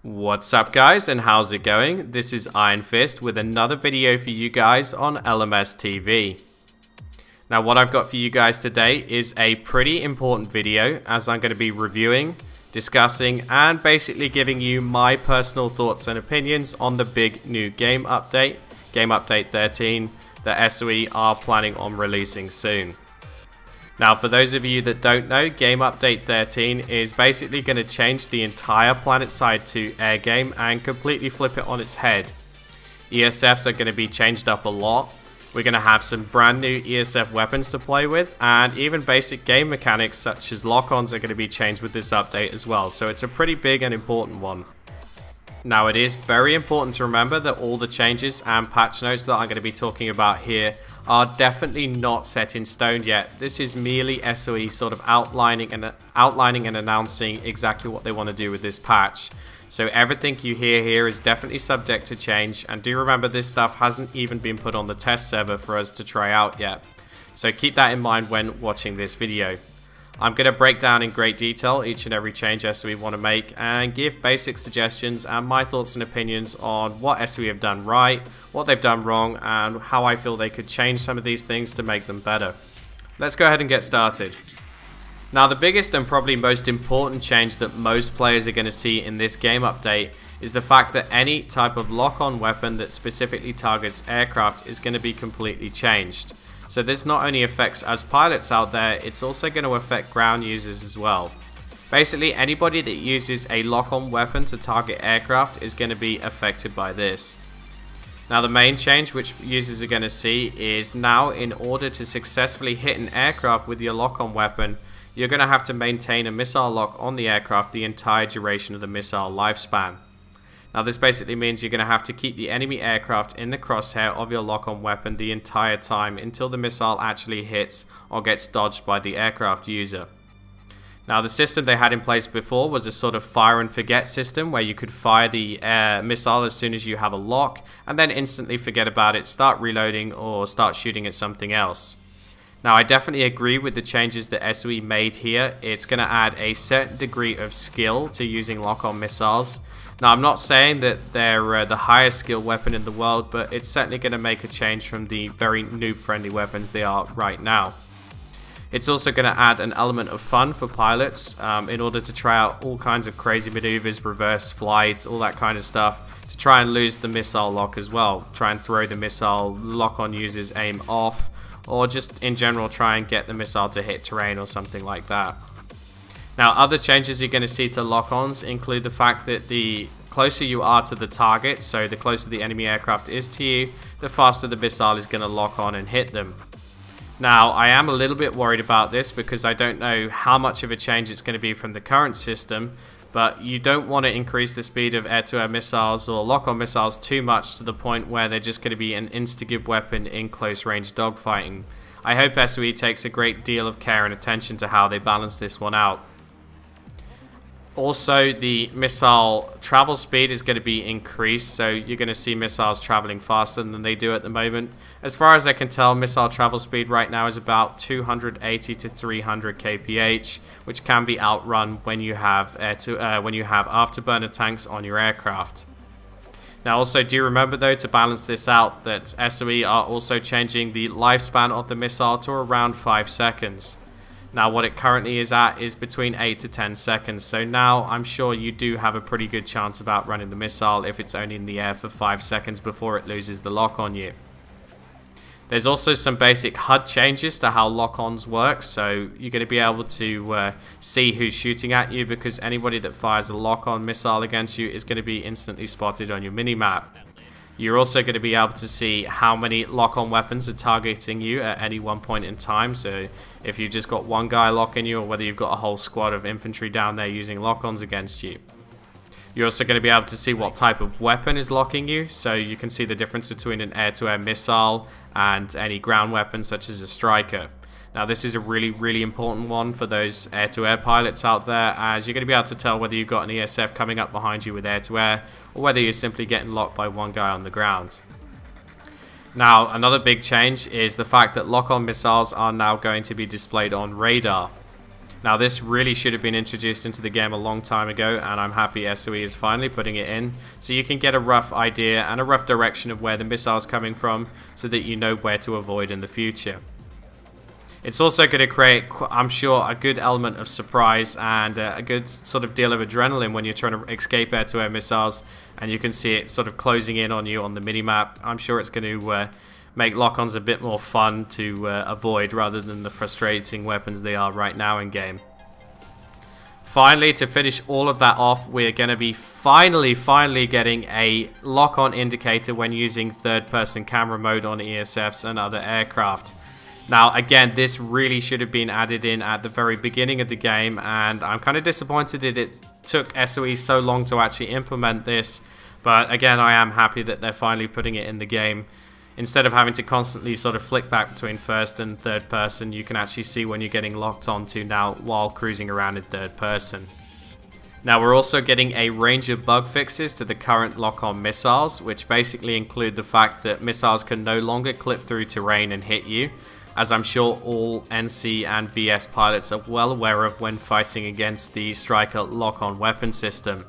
What's up guys, and how's it going? This is Iron Fist with another video for you guys on LMSTV. Now what I've got for you guys today is a pretty important video, as I'm going to be reviewing, discussing and basically giving you my personal thoughts and opinions on the big new game update, Game Update 13, that SOE are planning on releasing soon. Now, for those of you that don't know, Game Update 13 is basically going to change the entire Planetside 2 air game and completely flip it on its head. ESFs are going to be changed up a lot. We're going to have some brand new ESF weapons to play with, and even basic game mechanics such as lock-ons are going to be changed with this update as well. So it's a pretty big and important one. Now, it is very important to remember that all the changes and patch notes that I'm going to be talking about here are definitely not set in stone yet. This is merely SOE sort of outlining and announcing exactly what they want to do with this patch. So everything you hear here is definitely subject to change, and do remember this stuff hasn't even been put on the test server for us to try out yet. So keep that in mind when watching this video. I'm going to break down in great detail each and every change SOE want to make and give basic suggestions and my thoughts and opinions on what SOE have done right, what they've done wrong, and how I feel they could change some of these things to make them better. Let's go ahead and get started. Now, the biggest and probably most important change that most players are going to see in this game update is the fact that any type of lock-on weapon that specifically targets aircraft is going to be completely changed. So this not only affects us pilots out there, it's also going to affect ground users as well. Basically, anybody that uses a lock-on weapon to target aircraft is going to be affected by this. Now, the main change which users are going to see is now, in order to successfully hit an aircraft with your lock-on weapon, you're going to have to maintain a missile lock on the aircraft the entire duration of the missile lifespan. Now, this basically means you're going to have to keep the enemy aircraft in the crosshair of your lock-on weapon the entire time until the missile actually hits or gets dodged by the aircraft user. Now, the system they had in place before was a sort of fire and forget system where you could fire the missile as soon as you have a lock and then instantly forget about it, start reloading or start shooting at something else. Now, I definitely agree with the changes that SOE made here. It's going to add a certain degree of skill to using lock-on missiles. Now, I'm not saying that they're the highest skill weapon in the world, but it's certainly going to make a change from the very noob-friendly weapons they are right now. It's also going to add an element of fun for pilots in order to try out all kinds of crazy maneuvers, reverse flights, all that kind of stuff, to try and lose the missile lock as well. Try and throw the missile, lock-on users aim off, or just in general try and get the missile to hit terrain or something like that. Now, other changes you're going to see to lock-ons include the fact that the closer you are to the target, so the closer the enemy aircraft is to you, the faster the missile is going to lock on and hit them. Now, I am a little bit worried about this because I don't know how much of a change it's going to be from the current system, but you don't want to increase the speed of air-to-air missiles or lock-on missiles too much to the point where they're just going to be an insta-give weapon in close-range dogfighting. I hope SOE takes a great deal of care and attention to how they balance this one out. Also, the missile travel speed is going to be increased, so you're going to see missiles traveling faster than they do at the moment. As far as I can tell, missile travel speed right now is about 280 to 300 kph, which can be outrun when you have afterburner tanks on your aircraft. Now, also do remember though, to balance this out, that SOE are also changing the lifespan of the missile to around 5 seconds. Now, what it currently is at is between 8 to 10 seconds, so now I'm sure you do have a pretty good chance of outrunning the missile if it's only in the air for 5 seconds before it loses the lock on you. There's also some basic HUD changes to how lock-ons work, so you're going to be able to see who's shooting at you, because anybody that fires a lock-on missile against you is going to be instantly spotted on your minimap. You're also going to be able to see how many lock-on weapons are targeting you at any one point in time. So if you've just got one guy locking you, or whether you've got a whole squad of infantry down there using lock-ons against you. You're also going to be able to see what type of weapon is locking you. So you can see the difference between an air-to-air missile and any ground weapon such as a striker. Now, this is a really important one for those air-to-air pilots out there, as you're going to be able to tell whether you've got an ESF coming up behind you with air-to-air, or whether you're simply getting locked by one guy on the ground. Now, another big change is the fact that lock-on missiles are now going to be displayed on radar. Now this really should have been introduced into the game a long time ago, and I'm happy SOE is finally putting it in, so you can get a rough idea and a rough direction of where the missile's coming from, so that you know where to avoid in the future. It's also going to create, I'm sure, a good element of surprise and a good sort of deal of adrenaline when you're trying to escape air-to-air missiles, and you can see it sort of closing in on you on the minimap. I'm sure it's going to make lock-ons a bit more fun to avoid rather than the frustrating weapons they are right now in game. Finally, to finish all of that off, we're going to be finally getting a lock-on indicator when using third-person camera mode on ESFs and other aircraft. Now again, this really should have been added in at the very beginning of the game, and I'm kind of disappointed that it took SOE so long to actually implement this, but again, I am happy that they're finally putting it in the game. Instead of having to constantly sort of flick back between first and third person, you can actually see when you're getting locked onto now while cruising around in third person. Now we're also getting a range of bug fixes to the current lock-on missiles, which basically include the fact that missiles can no longer clip through terrain and hit you, as I'm sure all NC and VS pilots are well aware of when fighting against the Striker lock-on weapon system.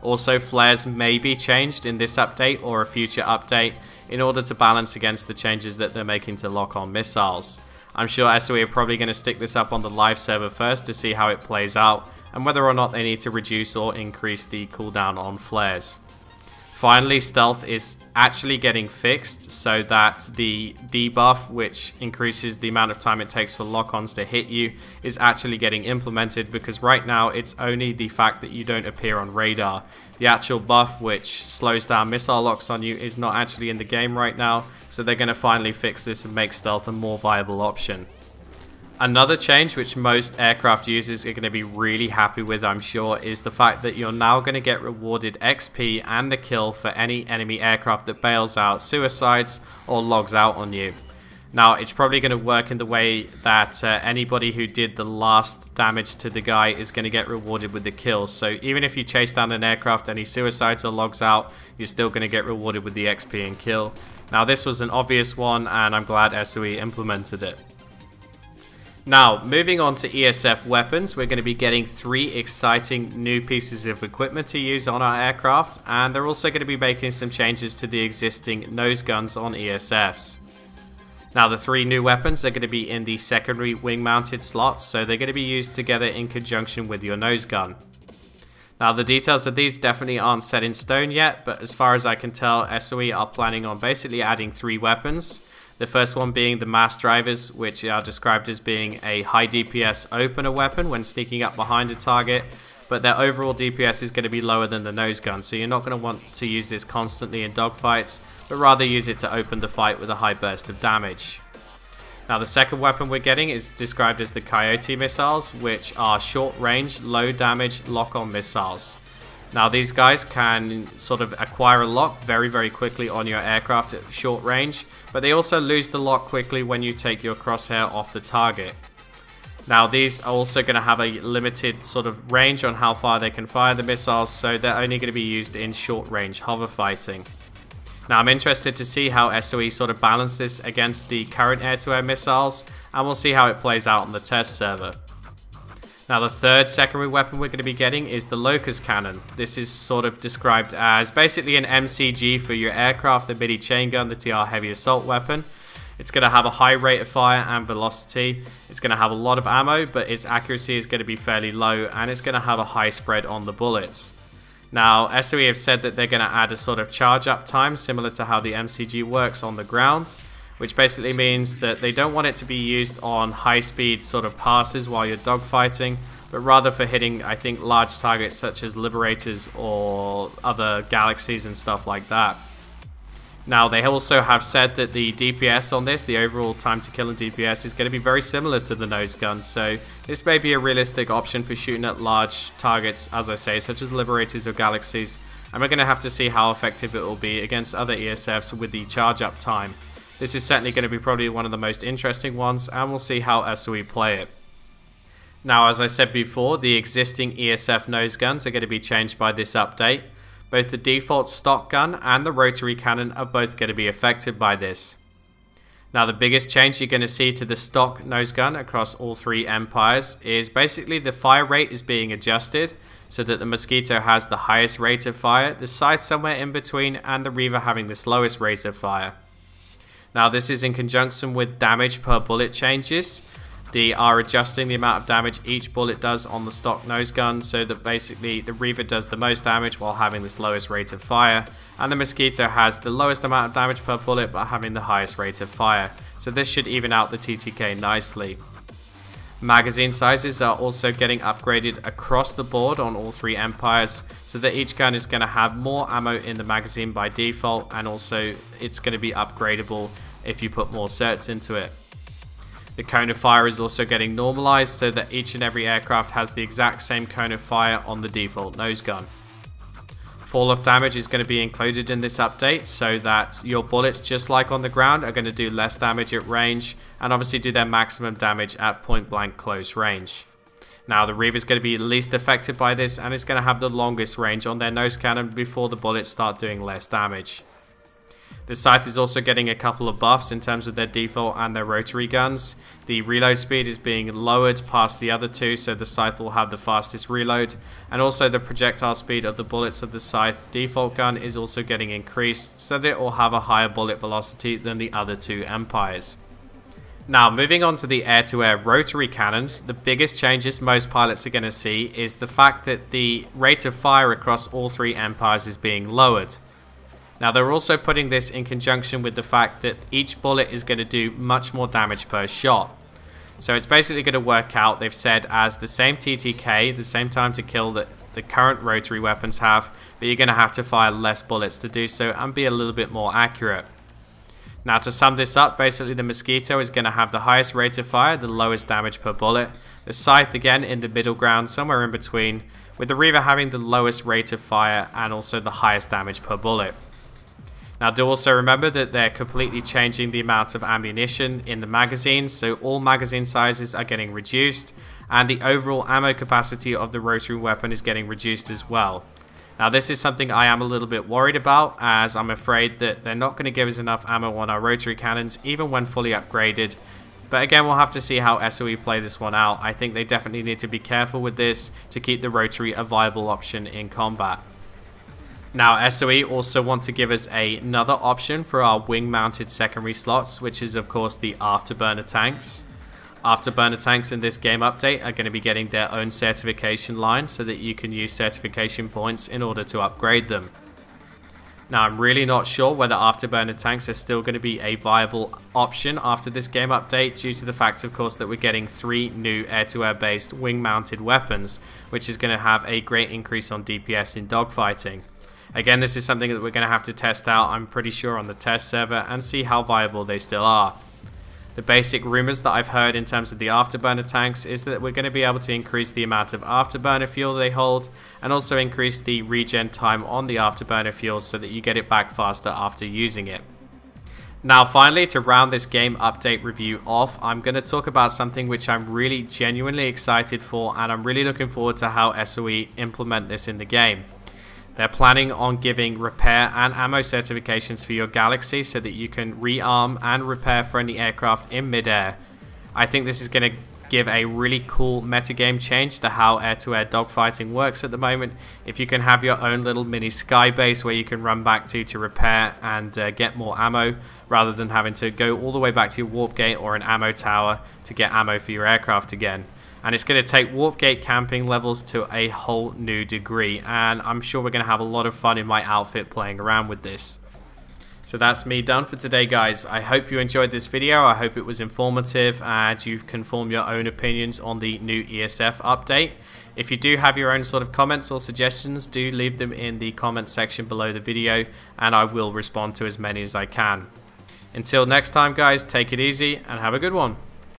Also, flares may be changed in this update or a future update in order to balance against the changes that they're making to lock-on missiles. I'm sure SOE are probably going to stick this up on the live server first to see how it plays out and whether or not they need to reduce or increase the cooldown on flares. Finally, stealth is actually getting fixed so that the debuff, which increases the amount of time it takes for lock-ons to hit you, is actually getting implemented, because right now it's only the fact that you don't appear on radar. The actual buff, which slows down missile locks on you, is not actually in the game right now, so they're going to finally fix this and make stealth a more viable option. Another change which most aircraft users are going to be really happy with, I'm sure, is the fact that you're now going to get rewarded XP and the kill for any enemy aircraft that bails out, suicides, or logs out on you. Now, it's probably going to work in the way that anybody who did the last damage to the guy is going to get rewarded with the kill. So even if you chase down an aircraft and he suicides or logs out, you're still going to get rewarded with the XP and kill. Now, this was an obvious one, and I'm glad SOE implemented it. Now, moving on to ESF weapons, we're going to be getting 3 exciting new pieces of equipment to use on our aircraft, and they're also going to be making some changes to the existing nose guns on ESFs. Now, the 3 new weapons are going to be in the secondary wing-mounted slots, so they're going to be used together in conjunction with your nose gun. Now, the details of these definitely aren't set in stone yet, but as far as I can tell, SOE are planning on basically adding 3 weapons. The first one being the mass drivers, which are described as being a high DPS opener weapon when sneaking up behind a target, but their overall DPS is going to be lower than the nose gun, so you're not going to want to use this constantly in dogfights, but rather use it to open the fight with a high burst of damage. Now, the second weapon we're getting is described as the Coyote missiles, which are short range, low damage lock-on missiles. Now, these guys can sort of acquire a lock very quickly on your aircraft at short range, but they also lose the lock quickly when you take your crosshair off the target. Now, these are also going to have a limited sort of range on how far they can fire the missiles, so they're only going to be used in short range hover fighting. Now, I'm interested to see how SOE sort of balance this against the current air-to-air missiles, and we'll see how it plays out on the test server. Now, the third secondary weapon we're going to be getting is the Locust Cannon. This is sort of described as basically an MCG for your aircraft, the midi chain gun, the TR heavy assault weapon. It's going to have a high rate of fire and velocity. It's going to have a lot of ammo, but its accuracy is going to be fairly low, and it's going to have a high spread on the bullets. Now, SOE have said that they're going to add a sort of charge up time similar to how the MCG works on the ground, which basically means that they don't want it to be used on high-speed sort of passes while you're dogfighting, but rather for hitting, I think, large targets such as Liberators or other galaxies and stuff like that. Now, they also have said that the DPS on this, the overall time to kill and DPS, is going to be very similar to the nose gun, so this may be a realistic option for shooting at large targets, as I say, such as Liberators or galaxies, and we're going to have to see how effective it will be against other ESFs with the charge-up time. This is certainly going to be probably one of the most interesting ones, and we'll see how SOE play it. Now, as I said before, the existing ESF nose guns are going to be changed by this update. Both the default stock gun and the rotary cannon are both going to be affected by this. Now the biggest change you're going to see to the stock nose gun across all three Empires is basically the fire rate is being adjusted so that the Mosquito has the highest rate of fire, the Scythe somewhere in between, and the Reaver having the slowest rate of fire. Now this is in conjunction with damage per bullet changes. They are adjusting the amount of damage each bullet does on the stock nose gun so that basically the Reaver does the most damage while having the slowest rate of fire, and the Mosquito has the lowest amount of damage per bullet but having the highest rate of fire. So this should even out the TTK nicely. Magazine sizes are also getting upgraded across the board on all three Empires, so that each gun is going to have more ammo in the magazine by default, and also it's going to be upgradable if you put more certs into it. The cone of fire is also getting normalized so that each and every aircraft has the exact same cone of fire on the default nose gun. Fall off damage is going to be included in this update so that your bullets, just like on the ground, are going to do less damage at range and obviously do their maximum damage at point blank close range. Now the Reaver is going to be least affected by this and is going to have the longest range on their nose cannon before the bullets start doing less damage. The Scythe is also getting a couple of buffs in terms of their default and their rotary guns. The reload speed is being lowered past the other two, so the Scythe will have the fastest reload. And also the projectile speed of the bullets of the Scythe default gun is also getting increased, so that it will have a higher bullet velocity than the other two Empires. Now moving on to the air-to-air rotary cannons, the biggest changes most pilots are going to see is the fact that the rate of fire across all three Empires is being lowered. Now they're also putting this in conjunction with the fact that each bullet is going to do much more damage per shot. So it's basically going to work out, they've said, as the same TTK, the same time to kill that the current rotary weapons have, but you're going to have to fire less bullets to do so and be a little bit more accurate. Now to sum this up, basically the Mosquito is going to have the highest rate of fire, the lowest damage per bullet. The Scythe again in the middle ground, somewhere in between, with the Reaver having the lowest rate of fire and also the highest damage per bullet. Now do also remember that they're completely changing the amount of ammunition in the magazines, so all magazine sizes are getting reduced and the overall ammo capacity of the rotary weapon is getting reduced as well. Now this is something I am a little bit worried about, as I'm afraid that they're not going to give us enough ammo on our rotary cannons even when fully upgraded. But again, we'll have to see how SOE play this one out. I think they definitely need to be careful with this to keep the rotary a viable option in combat. Now SOE also want to give us another option for our wing mounted secondary slots, which is of course the afterburner tanks. Afterburner tanks in this game update are going to be getting their own certification line so that you can use certification points in order to upgrade them. Now I'm really not sure whether afterburner tanks are still going to be a viable option after this game update, due to the fact of course that we're getting 3 new air-to-air based wing mounted weapons, which is going to have a great increase on DPS in dogfighting. Again, this is something that we're going to have to test out, I'm pretty sure, on the test server and see how viable they still are. The basic rumors that I've heard in terms of the afterburner tanks is that we're going to be able to increase the amount of afterburner fuel they hold and also increase the regen time on the afterburner fuel so that you get it back faster after using it. Now finally, to round this game update review off, I'm going to talk about something which I'm really genuinely excited for, and I'm really looking forward to how SOE implement this in the game. They're planning on giving repair and ammo certifications for your Galaxy so that you can rearm and repair friendly aircraft in midair. I think this is going to give a really cool metagame change to how air-to-air dogfighting works at the moment. If you can have your own little mini sky base where you can run back to repair and get more ammo, rather than having to go all the way back to your warp gate or an ammo tower to get ammo for your aircraft again. And it's going to take warp gate camping levels to a whole new degree, and I'm sure we're going to have a lot of fun in my outfit playing around with this. So that's me done for today, guys. I hope you enjoyed this video. I hope it was informative and you can form your own opinions on the new ESF update. If you do have your own sort of comments or suggestions, do leave them in the comments section below the video and I will respond to as many as I can. Until next time, guys, take it easy and have a good one.